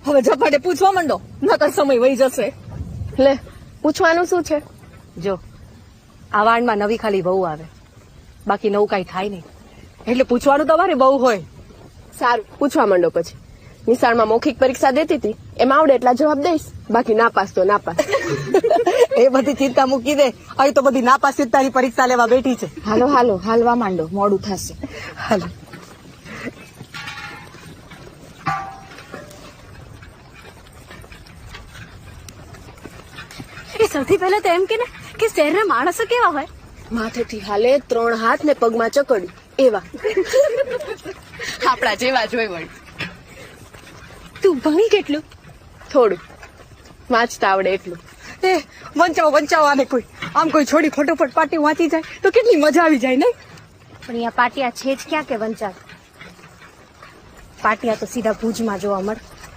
હવે ઝપાટે પૂછવા માંડો, નકર સમય વહી જશે. લે પૂછવાનું શું છે? જો આ વાંડમાં નવી ખાલી વહુ આવે, બાકી નવું કાંઈ થાય નહીં. એટલે પૂછવાનું તમારે બહુ હોય. સારું, પૂછવા માંડો. પછી નિશાળમાં મૌખિક પરીક્ષા દેતી હતી, એમાં આવડે એટલા જવાબ દઈશ, બાકી નાપાસ તો નાપાસ. એ બધી ચિંતા મૂકી દે, અહીં તો બધી નાપાસી તારી પરીક્ષા લેવા બેઠી છે. હાલો હાલો, હાલવા માંડો, મોડું થશે. હાલો. એ સૌથી પહેલા તો એમ કે ને કે શહેરના માણસો કેવા હોય? માથેથી હાલે 3 હાથ ને પગમાં ચકડી એવા. આપડા જેવા જ હોય વળી. તું ભણી કેટલું? થોડું વાંચતા આવડે એટલું. એ વંચાવો આને કોઈ. આમ કોઈ છોડી ફટોફટ પાટી વાંચી જાય તો કેટલી મજા આવી જાય નહીં? પણ અહીંયા પાટિયા છે જ ક્યાં કે વંચાવ? પાટિયા તો સીધા ભુજમાં જોવા મળે.